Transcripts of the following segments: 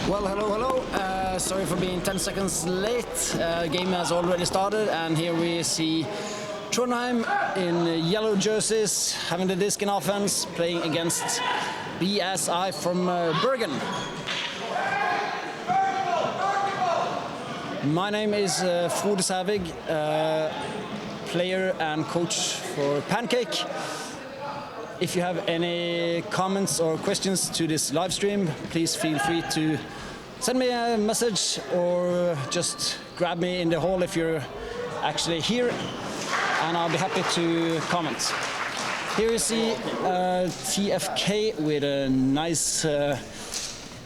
Well, hello. Sorry for being 10 seconds late. Game has already started, and here we see Trondheim in yellow jerseys, having the disc in offense, playing against BSI from Bergen. My name is Futatabi, player and coach for Pancake. If you have any comments or questions to this live stream, please feel free to send me a message or just grab me in the hall if you're actually here, and I'll be happy to comment. Here you see TFK with a nice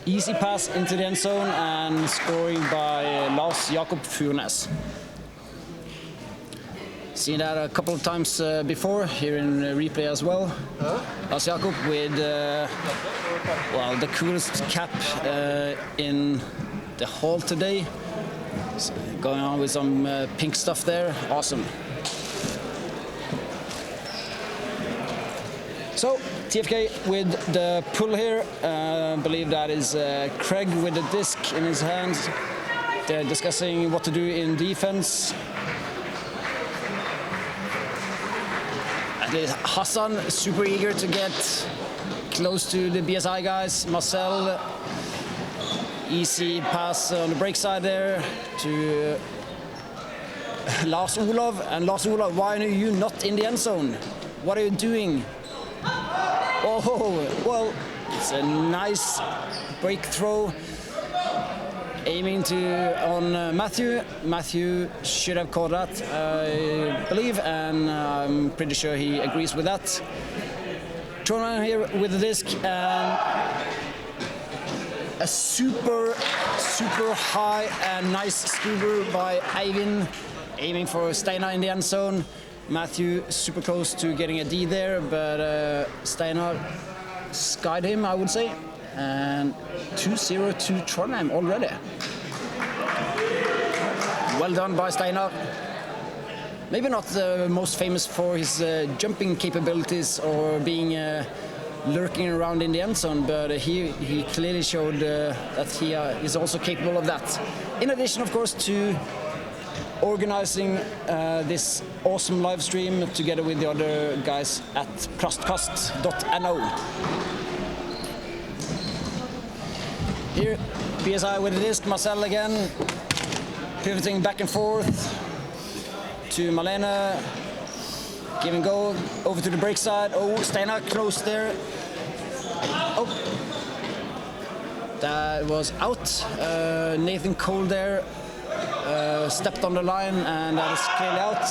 easy pass into the end zone and scoring by Lars Jakob Furnes. Seen that a couple of times before, here in replay as well. Lars Jakob with well, the coolest cap in the hall today. So going on with some pink stuff there, awesome. So TFK with the pull here, I believe that is Craig with the disc in his hands. They're discussing what to do in defense. Hassan super eager to get close to the BSI guys. Marcel, easy pass on the break side there to Lars Olav. And Lars Olav, why are you not in the end zone? What are you doing? Oh, well, it's a nice break throw. Aiming on Matthew. Matthew should have caught that, I believe, and I'm pretty sure he agrees with that. Trondheim here with the disc, and a super high and nice scuba by Eivind, aiming for Steinar in the end zone. Matthew super close to getting a D there, but Steinar skied him, I would say. And 2-0 to Trondheim already. Well done by Steinar. Maybe not the most famous for his jumping capabilities or being lurking around in the end zone, but he clearly showed that he is also capable of that. In addition, of course, to organizing this awesome live stream together with the other guys at plastkast.no. Here, BSI with the disc, Marcel again, pivoting back and forth to Malena, give and go, over to the break side. Oh, Steinar close there. Oh, that was out. Nathan Cole there stepped on the line, and that is clearly out.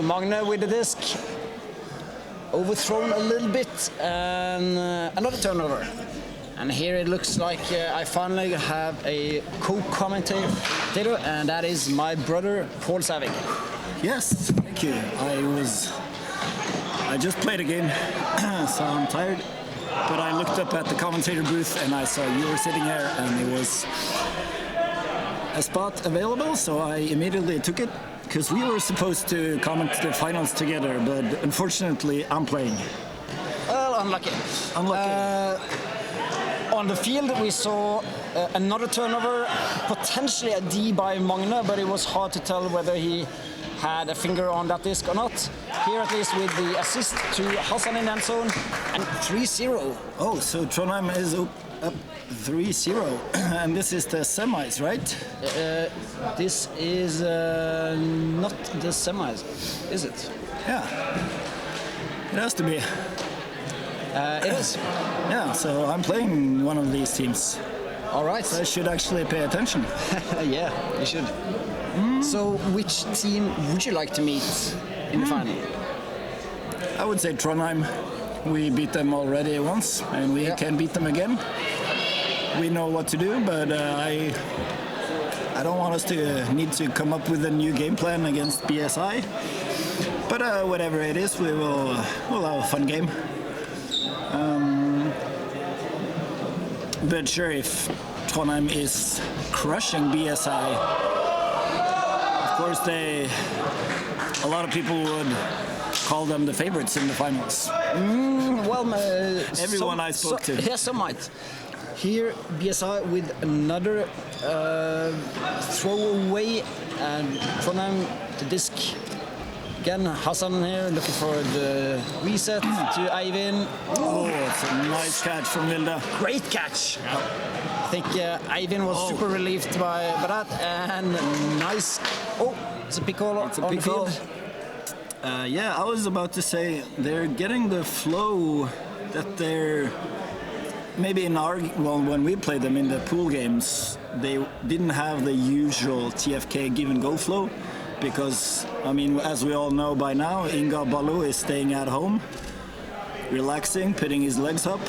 Magne with the disc, overthrown a little bit, and another turnover. And here it looks like I finally have a co-commentator, and that is my brother, Paul Savik. Yes, thank you. I just played a game, so I'm tired. But I looked up at the commentator booth and I saw you were sitting here, and there was a spot available, so I immediately took it, because we were supposed to comment the finals together, but unfortunately I'm playing. Well, unlucky. On the field, we saw another turnover, potentially a D by Magne, but it was hard to tell whether he had a finger on that disc or not. Here, at least, with the assist to Hassan in the end zone, and 3-0. Oh, so Trondheim is up 3-0, and this is the semis, right? This is not the semis, is it? Yeah, it has to be. It is. Yeah, so I'm playing one of these teams. All right. So I should actually pay attention. Yeah, you should. So which team would you like to meet in the final? I would say Trondheim. We beat them already once, and we can beat them again. We know what to do, but I don't want us to need to come up with a new game plan against BSI. But whatever it is, we'll have a fun game. But sure, if Trondheim is crushing BSI, of course a lot of people would call them the favorites in the finals. Well, Everyone I spoke to. Yeah, some might. Here, BSI with another throw away, and Trondheim the disc. Again, Hassan here looking for the reset to Eivind. Oh, it's a nice catch from Vilde. Great catch. I think Eivind was super relieved by that, and nice. Oh, it's a pick call on the field. Yeah, I was about to say they're getting the flow that they're maybe when we played them in the pool games, they didn't have the usual TFK give and go flow. Because, I mean, as we all know by now, Inga Baloo is staying at home, relaxing, putting his legs up.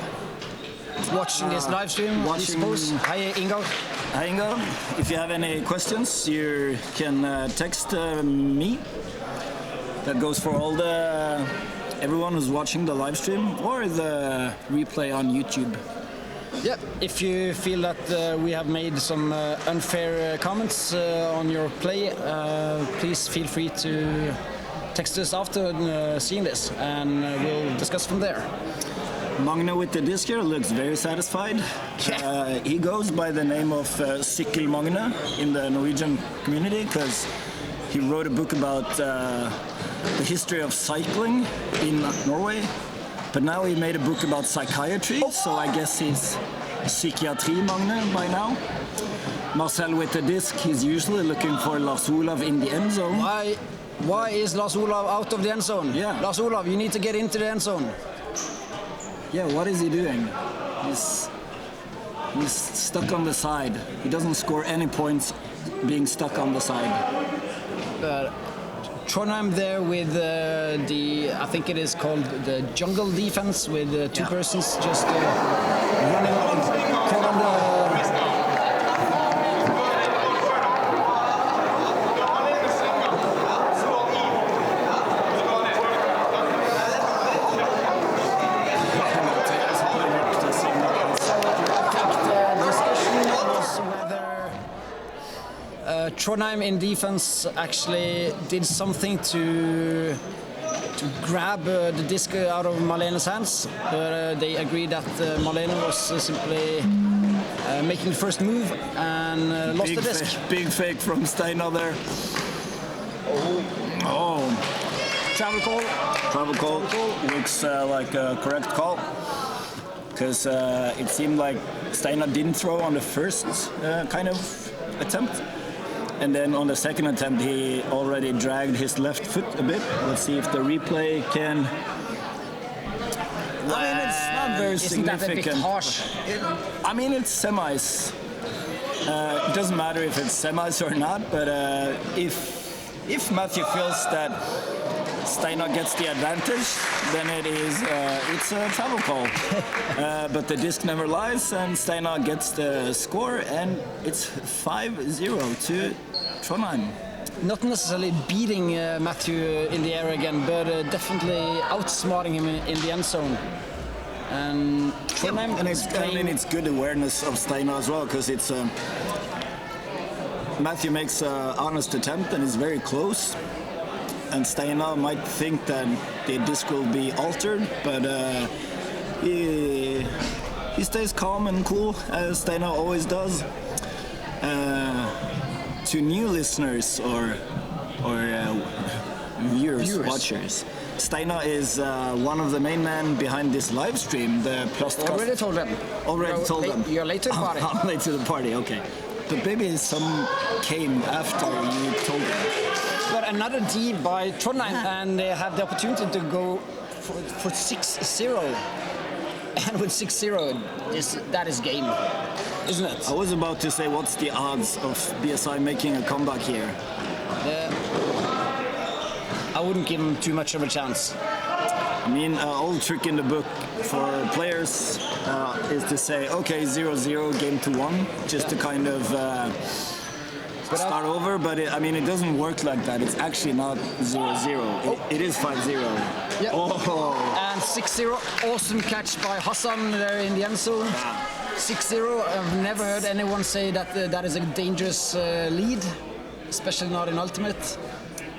Watching this live stream, I suppose. Hi, Inga. Hi, Inga. If you have any questions, you can text me. That goes for everyone who's watching the live stream or the replay on YouTube. Yeah, if you feel that we have made some unfair comments on your play, please feel free to text us after seeing this, and we'll discuss from there. Magne with the disc here looks very satisfied. He goes by the name of Sykkel Magne in the Norwegian community because he wrote a book about the history of cycling in Norway. But now he made a book about psychiatry, so I guess he's Psychiatri Magne by now. Marcel with the disc, he's usually looking for Lars Olav in the end zone. Why is Lars Olav out of the end zone? Yeah. Lars Olav, you need to get into the end zone. Yeah, what is he doing? He's stuck on the side. He doesn't score any points being stuck on the side. Trondheim there with I think it is called the jungle defense with two persons just running on the... Trondheim in defense actually did something to grab the disc out of Malene's hands, but they agreed that Malene was simply making the first move and lost the disc. Big fake from Steinar there. Oh. Travel call. Travel call. Looks like a correct call. Because it seemed like Steinar didn't throw on the first kind of attempt. And then on the second attempt, he already dragged his left foot a bit. Let's see if the replay can... I mean, it's not very significant. That a bit harsh? I mean, it's semis. It doesn't matter if it's semis or not, but if Matthew feels that Steinar gets the advantage, then it's a travel call. But the disc never lies, and Steinar gets the score, and it's 5-0 to Trondheim. Not necessarily beating Matthew in the air again, but definitely outsmarting him in the end zone. And Trondheim it's good awareness of Steinar as well, because it's Matthew makes an honest attempt and is very close. And Steinar might think that the disc will be altered, but he stays calm and cool, as Steinar always does. To new listeners or viewers, watchers, Steinar is one of the main men behind this live stream, the plastkast. Already told them. You're late to the party. I'm late to the party, okay. But maybe some came after you told them. But another D by Trondheim, and they have the opportunity to go for 6-0. And with 6-0, that is game, isn't it? I was about to say, what's the odds of BSI making a comeback here? I wouldn't give them too much of a chance. I mean, an old trick in the book for players is to say, okay, 0-0, game to 1, just to kind of start over. But it doesn't work like that. It's actually not 0-0. It is 5-0. Yeah. Oh. And 6-0, awesome catch by Hassan there in the end zone. 6-0, I've never heard anyone say that that is a dangerous lead, especially not in Ultimate.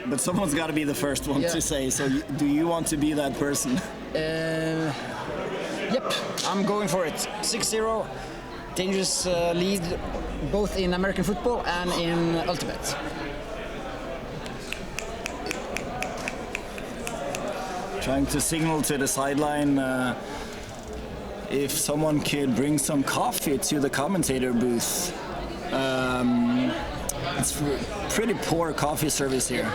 But someone's got to be the first one Yeah. to say. So, do you want to be that person? Yep, I'm going for it. 6-0, dangerous lead both in American football and in Ultimate. Trying to signal to the sideline if someone could bring some coffee to the commentator booth. It's pretty poor coffee service here.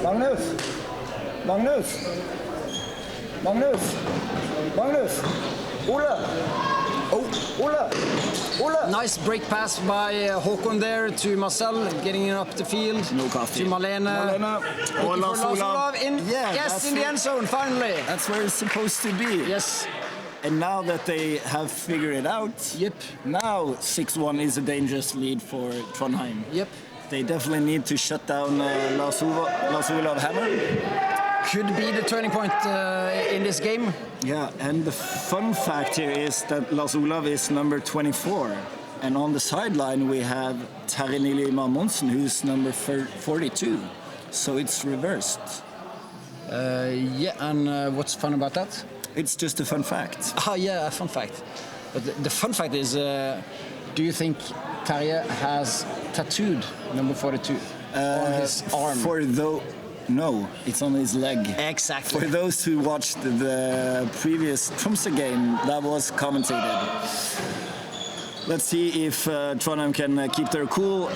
Magnus! Magnus! Magnus! Magnus! Ola! Oh, Ola! Ola! Nice break pass by Håkon there to Marcel, getting it up the field. No coffee. To Malene. Malene. Oh, Looking for Lars Olav in, Yeah, yes, in the end zone, finally. That's where it's supposed to be. Yes. And now that they have figured it out, Yep. now 6-1 is a dangerous lead for Trondheim. Yep. They definitely need to shut down Lars Olav Hammer. Could be the turning point in this game. Yeah, and the fun fact here is that Lars Olav is number 24. And on the sideline we have Terje Nilima Monsen, who's number 42. So it's reversed. Yeah, and what's fun about that? It's just a fun fact. Ah, yeah, a fun fact. But the fun fact is, do you think Terje has tattooed number 42 on his arm? No, it's on his leg. Exactly. For those who watched the previous Tromsø game, that was commentated. Let's see if Trondheim can keep their cool.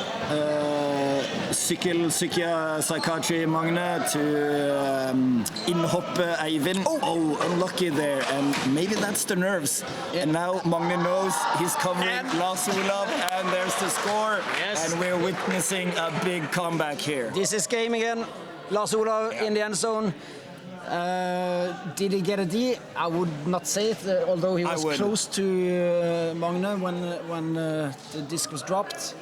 Psykia Psychiatry Magne to innhoppe Eivind. Oh, unlucky there. And maybe that's the nerves. Yeah. And now Magne knows he's covering And- Lars Olav, and there's the score. Yes. And we're witnessing a big comeback here. This is game again. Lars Olav in the end zone. Did he get a D? I would not say it, although he was would. close to Magne when the disc was dropped.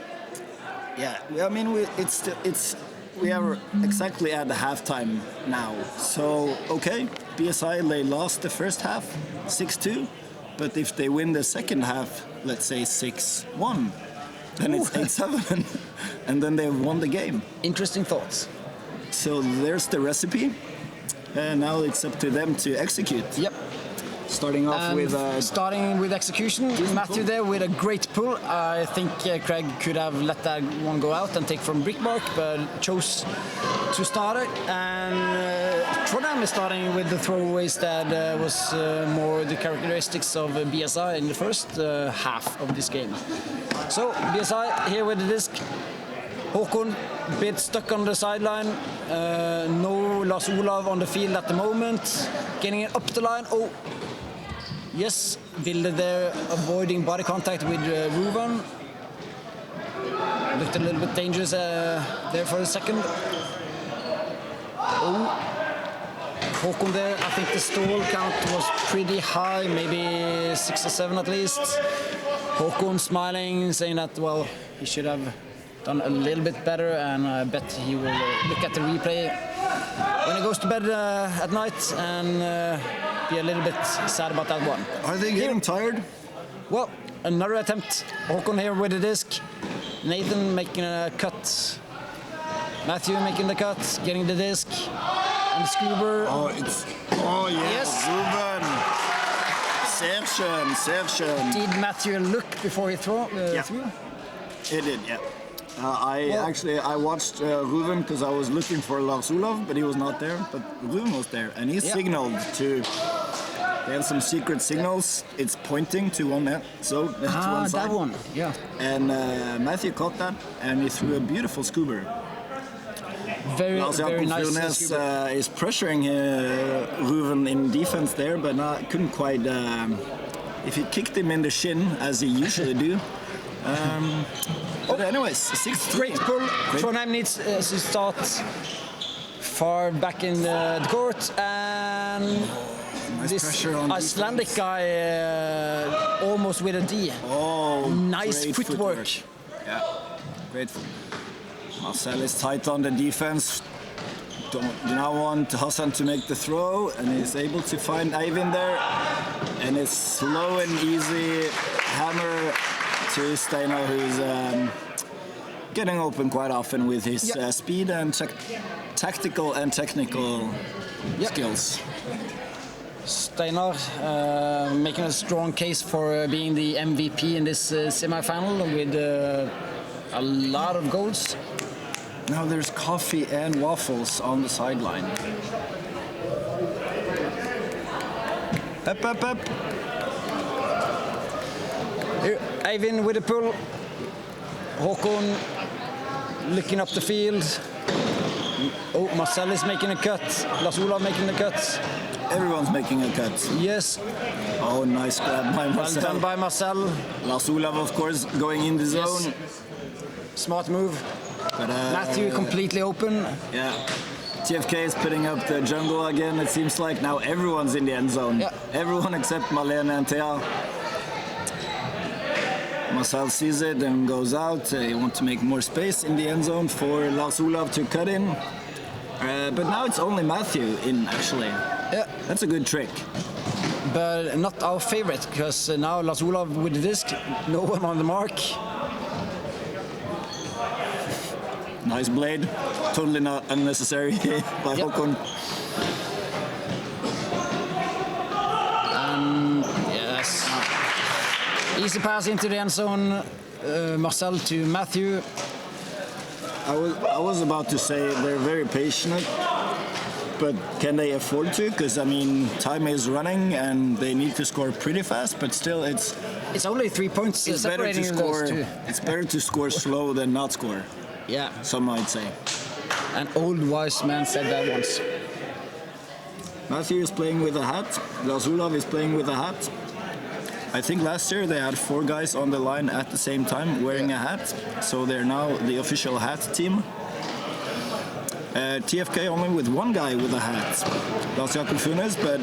Yeah, I mean, we are exactly at the halftime now. So, okay, BSI, they lost the first half, 6-2. But if they win the second half, let's say 6-1, then it's 8-7. And then they've won the game. Interesting thoughts. So there's the recipe. And now it's up to them to execute. Yep. Starting off with... starting with execution, Matthew there with a great pull. I think Craig could have let that one go out and take from Brickmark, but chose to start it. And Trondheim is starting with the throwaways that was more the characteristics of BSI in the first half of this game. So BSI here with the disc. Håkon, a bit stuck on the sideline. No Lars Olav on the field at the moment. Getting it up the line. Oh, yes, Vilde there avoiding body contact with Ruben. Looked a little bit dangerous there for a second. Oh, Håkon there. I think the stall count was pretty high, maybe 6 or 7 at least. Håkon smiling, saying that, well, he should have done a little bit better, and I bet he will look at the replay when he goes to bed at night and be a little bit sad about that one. Are they getting tired? Well, another attempt. Håkon here with the disc. Nathan making a cut. Matthew making the cut, getting the disc. And Scuba. Oh yeah, Yes. Ruben. Sehr schön. Did Matthew look before he threw? It did, yeah. I watched Ruben because I was looking for Lars Olav, but he was not there. But Ruben was there, and he signaled to. They have some secret signals. It's pointing to one net, so to one side. That one, yeah. And Matthew caught that, and he threw a beautiful scuba. Very nice. Scuba is pressuring Ruben in defense there, but couldn't quite. If he kicked him in the shin, as he usually do. But anyways, 6-3. Great pull. Trondheim needs to start far back in the court, and Nice this pressure on Icelandic defense. guy almost with a D. Oh, Nice great footwork. Yeah, great. Marcel is tight on the defense. Don't now want Hassan to make the throw, and he's able to find Eivind there. And it's slow and easy. Hammer to Steinar, who's getting open quite often with his speed and tactical and technical skills. Steinar making a strong case for being the MVP in this semi-final with a lot of goals. Now there's coffee and waffles on the sideline. Up, up, up. Here, Eivind with the pull. Håkon looking up the field. Oh, Marcel is making a cut. Lars Olav making the cut. Everyone's making a cut. Yes. Oh, nice grab by Marcel. Well done by Marcel. Lars Olav, of course, going in the zone. Yes. Smart move. But, Matthew completely open. Yeah. TFK is putting up the jungle again. It seems like now everyone's in the end zone. Yeah. Everyone except Malene and Thea. Marcel sees it and goes out. He wants to make more space in the end zone for Lars Olav to cut in. But now it's only Matthew in, actually. Yeah. That's a good trick. But not our favorite, because now Lars Olav with the disc, no one on the mark. Nice blade. Totally not unnecessary by Håkon. Yes. Easy pass into the end zone. Marcel to Matthew. I was about to say they're very patient, but can they afford to? Because, I mean, time is running and they need to score pretty fast, but still it's only 3 points separating those two. It's better to score slow than not score. Yeah. Some might say. An old wise man said that once. Matthew is playing with a hat. Lars Olav is playing with a hat. I think last year they had 4 guys on the line at the same time wearing a hat. So they're now the official hat team. TFK only with 1 guy with a hat. Lars Jakob Funes, but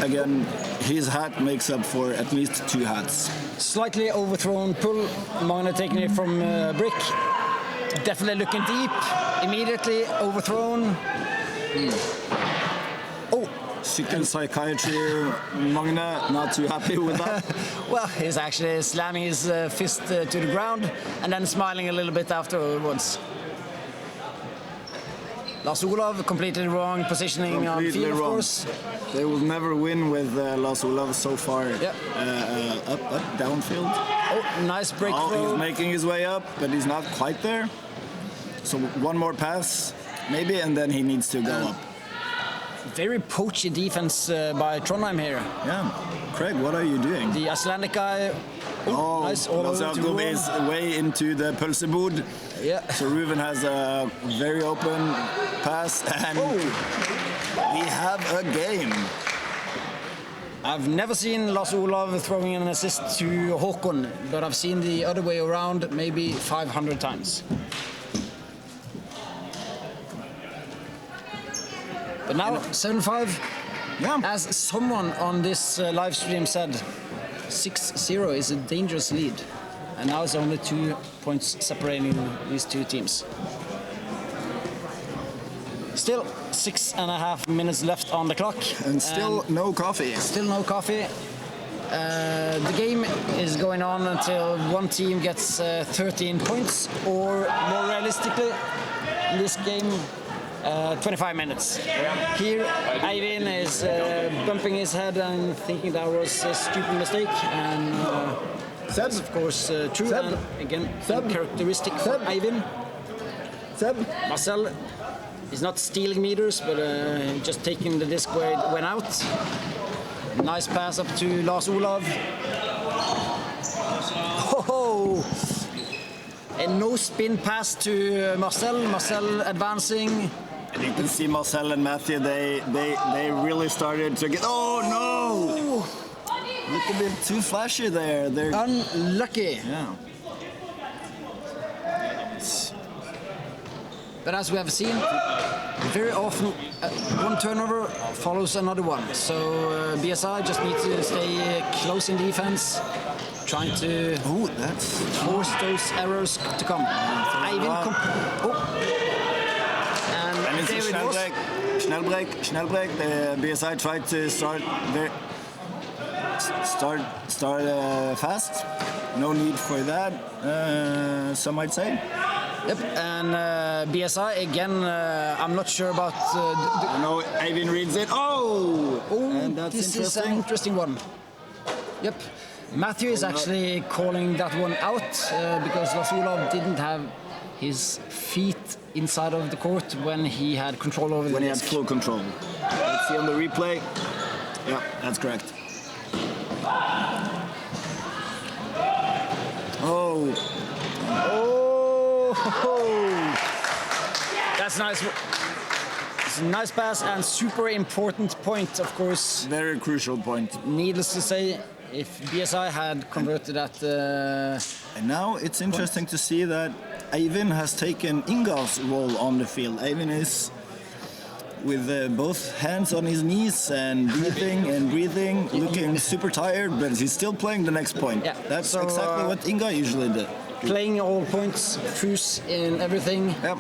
again, his hat makes up for at least 2 hats. Slightly overthrown pull. Magne taking it from Brick. Definitely looking deep. Immediately overthrown. Oh. Chicken psychiatry, Magne, not too happy with that. Well, he's actually slamming his fist to the ground and then smiling a little bit afterwards. Lars Olav completely wrong positioning on the field, of course. They will never win with Lars Olav so far. Yeah. Up, downfield. Oh, nice break throw. He's making his way up, but he's not quite there. So 1 more pass, maybe, and then he neneeds to go up. Very poachy defense by Trondheim here. Yeah. Craig, what are you doing? The Icelandic guy. Nice. Lars Jakob is way into the pølsebod. Yeah. So Ruven has a very open pass, and we have a game. I've never seen Lars Olav throwing an assist to Håkon, but I've seen the other way around maybe 500 times. But now, 7-5. Yeah. As someone on this live stream said, 6-0 is a dangerous lead. And now it's only 2 points separating these 2 teams. Still 6.5 minutes left on the clock. And still no coffee. Still no coffee. The game is going on until one team gets 13 points, or more realistically, in this game, 25 minutes. Here, Eivind is bumping his head and thinking that was a stupid mistake, and that's of course true, and again, characteristic for Eivind. Marcel is not stealing meters, but just taking the disc where it went out. Nice pass up to Lars Olav. Oh! A no spin pass to Marcel. Marcel advancing. And you can see Marcel and Matthew, they really started to get... Oh, no! Look a bit too flashy there. They're unlucky. Yeah. But as we have seen, very often one turnover follows another one. So BSI just needs to stay close in defense, trying to force those errors to come. And it's a Schnellbreak. The BSI tried to start fast. no need for that, some might say. Yep, and BSI again. I'm not sure about. No, Eivind reads it. Oh, and that's this interesting. is an interesting one. Yep, Matthew is actually calling that one out because Lars Olav didn't have his feet inside of the court when he had control over the When he had disc. full control. Let's see on the replay. Yeah, that's correct. Oh. Oh, that's nice. It's a nice pass and super important point, of course. Very crucial point. Needless to say, if BSI had converted that. And now it's interesting to see that Eivind has taken Inga's role on the field. Eivind is with both hands on his knees and breathing, looking super tired, but he's still playing the next point. Yeah, That's so, exactly what Inga usually did. Playing all points, cruise in everything, Yep.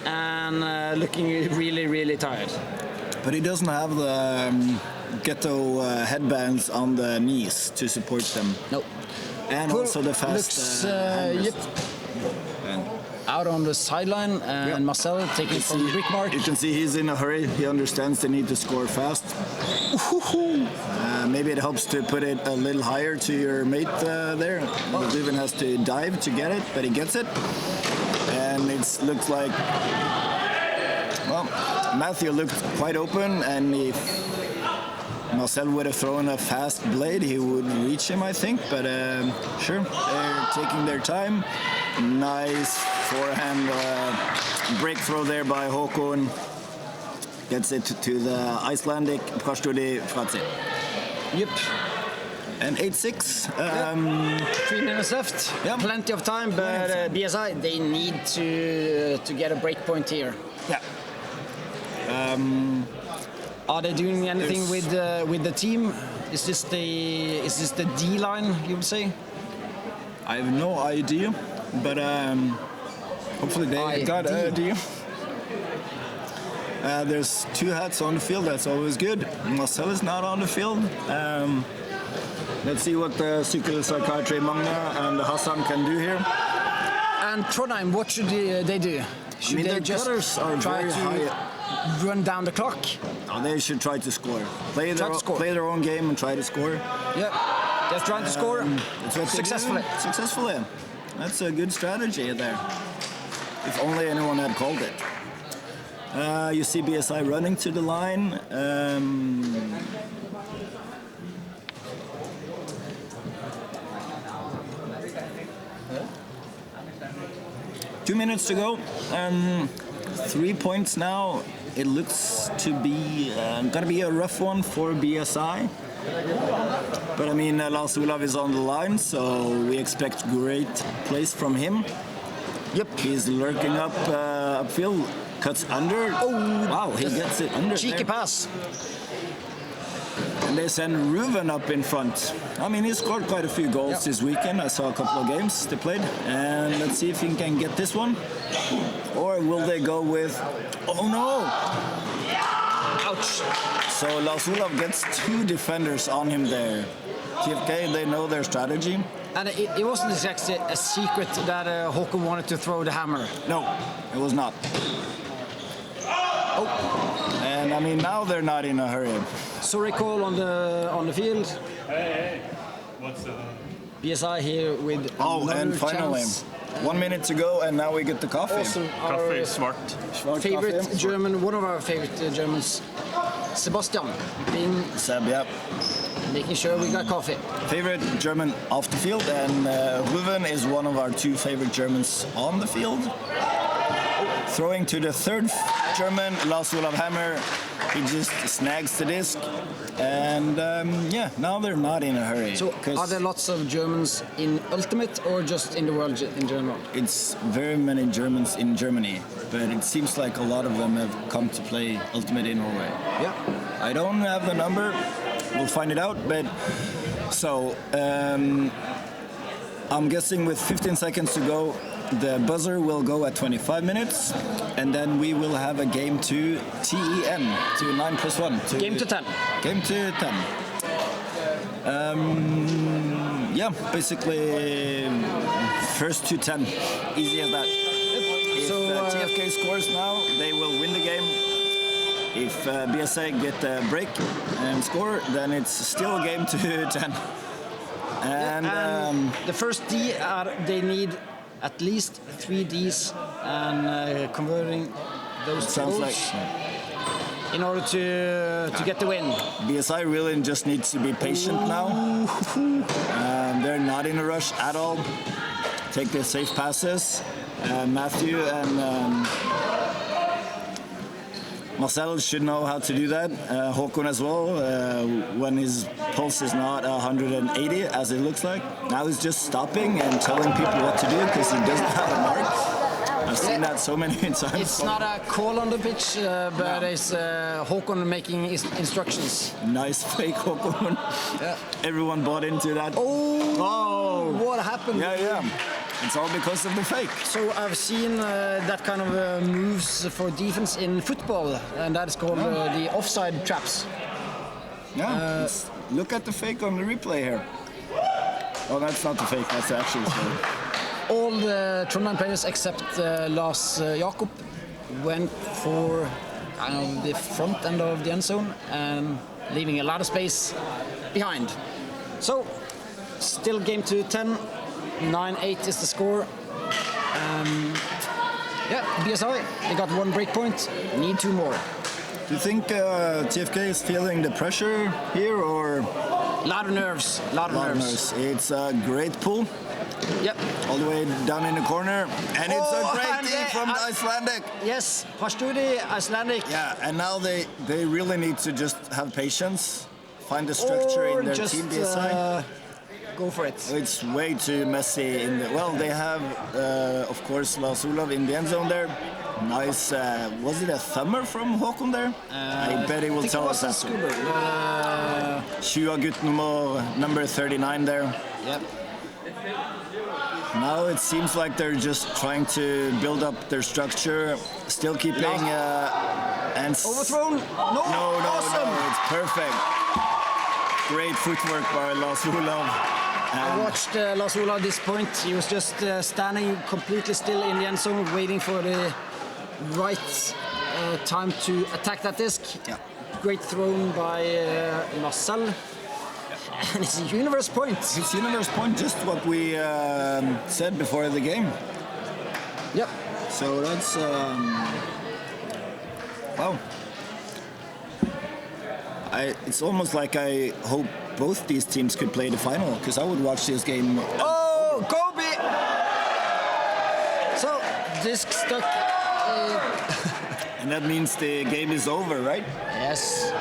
and looking really, really tired. But he doesn't have the ghetto headbands on the knees to support them. No. And Cool. also the fast Looks, hammers. yep. Out on the sideline, and Yep. Marcel taking from the brick mark. You can see he's in a hurry. He understands the need to score fast. Maybe it helps to put it a little higher to your mate there. Ruben has to dive to get it, but he gets it. And it looks like, well, Matthew looked quite open, and if Marcel would have thrown a fast blade, he would reach him, I think. But sure, they're taking their time. Nice forehand breakthrow there by Håkon. Gets it to the Icelandic Kastodi Fratzi. Yep. And 8-6. 3 minutes left. Yep. Plenty of time, but BSI, they need to get a break point here. Yeah. Are they doing anything with the team? Is this the D line, you would say? I have no idea, but hopefully they got an idea. There's 2 hats on the field, that's always good. Marcel is not on the field. Let's see what the Psychical Psychiatry Magna and Hassan can do here. And Trondheim, what should they do? Should their they just gutters are try very to high. run down the clock? Oh, they should try to score. Play score. their own game and try to score. Yeah, they're trying to score That's what they successfully. do. Successfully. That's a good strategy there. If only anyone had called it. You see BSI running to the line. 2 minutes to go. 3 points now. It looks to be gonna be a rough one for BSI. But I mean, Lars Olav is on the line, so we expect great plays from him. Yep. He's lurking up upfield, cuts under. Oh, wow, he gets it under. Cheeky there. pass. And they send Ruben up in front. I mean, he scored quite a few goals this weekend. I saw a couple of games they played. And let's see if he can get this one. Or will they go with... Oh, no! Ouch. So Lars Olav gets 2 defenders on him there. TFK, they know their strategy. And it wasn't exactly a secret that Håkon wanted to throw the hammer. No, it was not. Oh. And I mean, now they're not in a hurry. Sorry call on the field. Hey, what's BSI here with And finally, chance. 1 minute to go, and now we get the coffee. Also coffee? our Smart. favorite Coffee. German, one of our favorite Germans, Sebastian, being Seb, yeah. making sure we got coffee. Favorite German off the field, and Ruben is one of our 2 favorite Germans on the field. Throwing to the 3rd German, Lars Olav Hammer. He just snags the disc. And yeah, now they're not in a hurry. So are there lots of Germans in Ultimate or just in the world in general? It's very many Germans in Germany, but it seems like a lot of them have come to play Ultimate in Norway. Yeah. I don't have the number. We'll find it out. But so I'm guessing with 15 seconds to go, the buzzer will go at 25 minutes, and then we will have a game to TEM, to 9+1. Game to 10. Game to 10. Yeah, basically first to 10. Easy as that. If TFK scores now, they will win the game. If BSI get a break and score, then it's still a game to 10. And the first D, they need at least 3 Ds and converting those sounds goals like in order to get the win. BSI really just needs to be patient now. They're not in a rush at all. Take the safe passes. Matthew and Marcel should know how to do that. Håkon as well, when his pulse is not 180 as it looks like. Now he's just stopping and telling people what to do because he doesn't have a mark. I've seen that so many times. It's not a call on the pitch, but it's Håkon making instructions. Nice fake Håkon. Yeah. Everyone bought into that. Oh! What happened? Yeah. It's all because of the fake. So I've seen that kind of moves for defense in football, and that is called the offside traps. Yeah, look at the fake on the replay here. Oh, that's not the fake, that's the actual fake. All the Trondheim players except Lars Jakob went for kind of the front end of the end zone and leaving a lot of space behind. So, still game to 10. 9-8 is the score. BSI, they got 1 break point, need 2 more. Do you think TFK is feeling the pressure here, or? Lot of nerves, lot of nerves. It's a great pull. Yep. All the way down in the corner, and it's a great D from the Icelandic. Yes, Hastudi, Icelandic. Yeah, and now they really need to just have patience, find the structure in their team BSI. Go for it. It's way too messy. They have, of course, Lars Olav in the end zone there. Nice. Was it a thumber from Håkon there? I bet he will tell us after. Sjuagut number 39 there. Yep. Now it seems like they're just trying to build up their structure, still keeping and overthrown. No. Awesome. No, it's perfect. Great footwork by Lars Olav. I watched Lars Olav at this point. He was just standing completely still in the end zone, waiting for the right time to attack that disc. Yeah. Great thrown by Marcel. Yeah. And it's a universe point. It's universe point, just what we said before the game. Yep. So that's wow. It's almost like I hope both these teams could play the final, because I would watch this game. Oh, Gobi! So, disc stuck. And that means the game is over, right? Yes.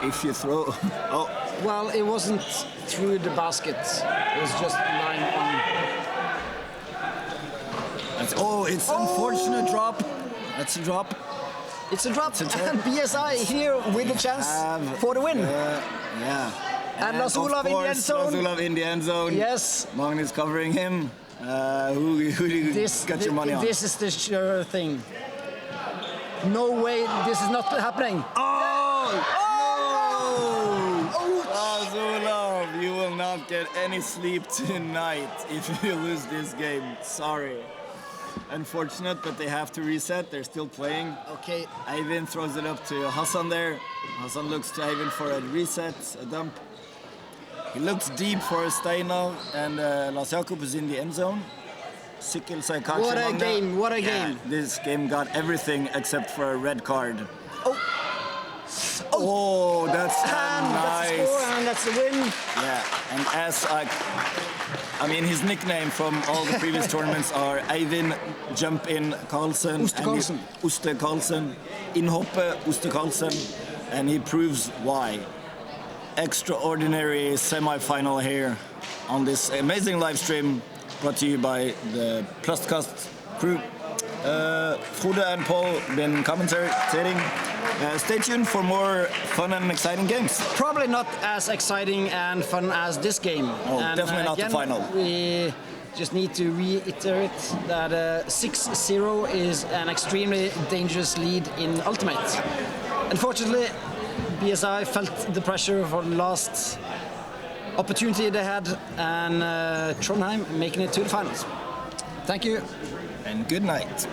If you throw. Oh. Well, it wasn't through the basket. It was just lying on. It's unfortunate drop. That's a drop. It's a drop, and BSI here with the chance for the win. Yeah. And Lars Olav in the end zone. Lars Olav in the end zone. Yes. Magnus covering him. Who do you got your money on? This is the sure thing. No way, this is not happening. Lars Olav, you will not get any sleep tonight if you lose this game. Sorry. Unfortunate, but they have to reset. They're still playing. Okay. Eivind throws it up to Hassan there. Hassan looks to Eivind for a reset, a dump. He looks deep for Steinar, and Lars Jakob is in the end zone. What a game, what a game. This game got everything except for a red card. Oh, that's nice. That's the score, and that's the win. Yeah, and as his nickname from all the previous tournaments are Eivind Jump In Karlsen. Oste Karlsen. Innhoppe Oste Karlsen. And he proves why. Extraordinary semi-final here on this amazing live stream brought to you by the Plastkast crew. Frode and Paul been commentating. Stay tuned for more fun and exciting games. Probably not as exciting and fun as this game. Oh, and definitely not the final. We just need to reiterate that 6-0 is an extremely dangerous lead in Ultimate. Unfortunately, BSI felt the pressure for the last opportunity they had, and Trondheim making it to the finals. Thank you. And good night.